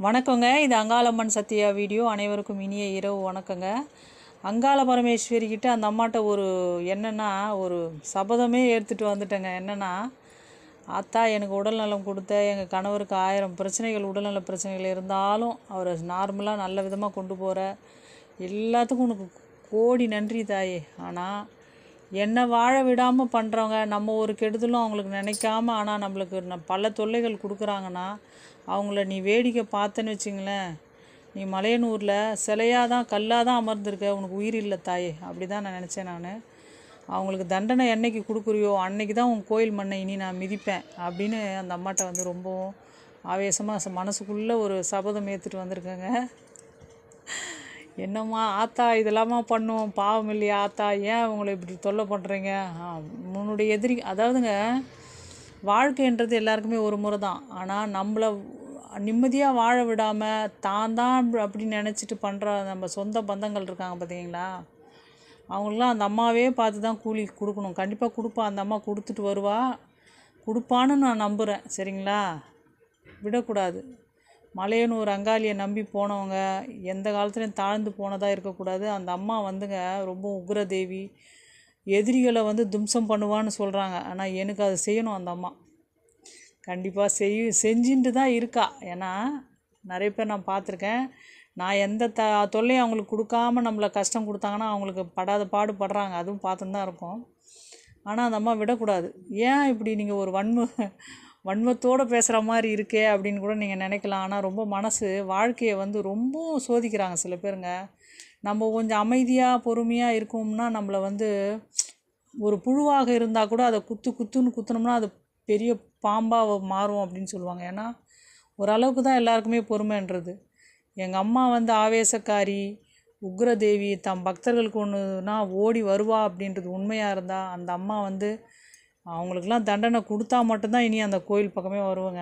வணக்கங்க. இது அங்காளம்மன் சத்யா வீடியோ. அனைவருக்கும் இனிய இரவு வணக்கங்க. அங்காள பரமேஸ்வரி கிட்ட அந்த அம்மாட்ட என்னென்னா ஒரு சபதமே எடுத்துகிட்டு வந்துட்டேங்க. என்னென்னா, ஆத்தா எனக்கு உடல்நலம் கொடுத்த எங்கள் கணவருக்கு 1000 பிரச்சனைகள், உடல்நல பிரச்சனைகள் இருந்தாலும் அவரை நார்மலாக நல்ல விதமாக கொண்டு போகிற எல்லாத்துக்கும் உனக்கு கோடி நன்றி தாயே. ஆனால் என்னை வாழ விடாமல் பண்ணுறவங்க, நம்ம ஒரு கெடுதலும் அவங்களுக்கு நினைக்காம ஆனால் நம்மளுக்கு பல தொல்லைகள் கொடுக்குறாங்கன்னா, அவங்கள நீ வேடிக்கை பார்த்தேன்னு வச்சுங்களேன், நீ மலையனூரில் சிலையாக தான் கல்லாக தான் அமர்ந்திருக்க, உனக்கு உயிர் இல்லை தாயே. அப்படி தான் நான் நினச்சேன். அவங்களுக்கு தண்டனை என்னைக்கு கொடுக்குறியோ அன்னைக்கு தான் உன் கோயில் மண்ணை இனி நான் மிதிப்பேன் அப்படின்னு அந்த அம்மாட்ட ரொம்பவும் ஆவேசமாக மனசுக்குள்ளே ஒரு சபதம் ஏற்றுட்டு வந்திருக்கேங்க. என்னம்மா ஆத்தா இதெல்லாமா பண்ணுவோம், பாவம் இல்லையா ஆத்தா, ஏன் அவங்கள இப்படி தொல்லை பண்ணுறீங்க? உன்னுடைய எதிரி, அதாவதுங்க, வாழ்க்கைன்றது எல்லாருக்குமே ஒரு முறை தான். ஆனால் நம்மளை நிம்மதியாக வாழ விடாமல் தான் அப்படின்னு நினச்சிட்டு பண்ணுற நம்ம சொந்த பந்தங்கள் இருக்காங்க பார்த்தீங்களா, அவங்களுக்குலாம் அந்த அம்மாவே பார்த்து தான் கூலி கொடுக்கணும். கண்டிப்பாக கொடுப்பா, அந்த அம்மா கொடுத்துட்டு வருவா, கொடுப்பான்னு நான் நம்புகிறேன். சரிங்களா, விடக்கூடாது. மலையனூர் அங்காளியை நம்பி போனவங்க எந்த காலத்துலையும் தாழ்ந்து போனதாக இருக்கக்கூடாது. அந்த அம்மா ரொம்ப உக்ரதேவி, எதிரிகளை தும்சம் பண்ணுவான்னு சொல்கிறாங்க. ஆனால் எனக்கு அதை செய்யணும் அந்த அம்மா. கண்டிப்பாக செஞ்சுட்டு தான் இருக்கா. ஏன்னா நிறைய பேர் நான் பார்த்துருக்கேன். நான் எந்த தொல்லையும் அவங்களுக்கு கொடுக்காம நம்மளை கஷ்டம் கொடுத்தாங்கன்னா அவங்களுக்கு படாத பாடுபடுறாங்க. அதுவும் பார்த்துன்னு தான் இருக்கும். ஆனால் அந்த அம்மா விடக்கூடாது. ஏன் இப்படி நீங்கள் ஒரு வன்மத்தோடு பேசுகிற மாதிரி இருக்கே அப்படின்னு கூட நீங்கள் நினைக்கலாம். ஆனால் ரொம்ப மனசு வாழ்க்கையை ரொம்ப சோதிக்கிறாங்க சில பேருங்க. நம்ம கொஞ்சம் அமைதியாக பொறுமையாக இருக்கோம்னா நம்மளை ஒரு புழுவாக இருந்தால் கூட அதை குத்துன்னு குத்துனோம்னா அது பெரிய பாம்பாக மாறும் அப்படின்னு சொல்லுவாங்க. ஏன்னா ஓரளவுக்கு தான் எல்லாருக்குமே பொறுமைன்றது. எங்கள் அம்மா ஆவேசக்காரி, உக்ரதேவி, தம் பக்தர்களுக்கு ஒன்றுனா ஓடி வருவா அப்படின்றது உண்மையாக இருந்தால் அந்த அம்மா அவங்களுக்கெல்லாம் தண்டனை கொடுத்தா மட்டும்தான் இனி அந்த கோயில் பக்கமே வருவாங்க.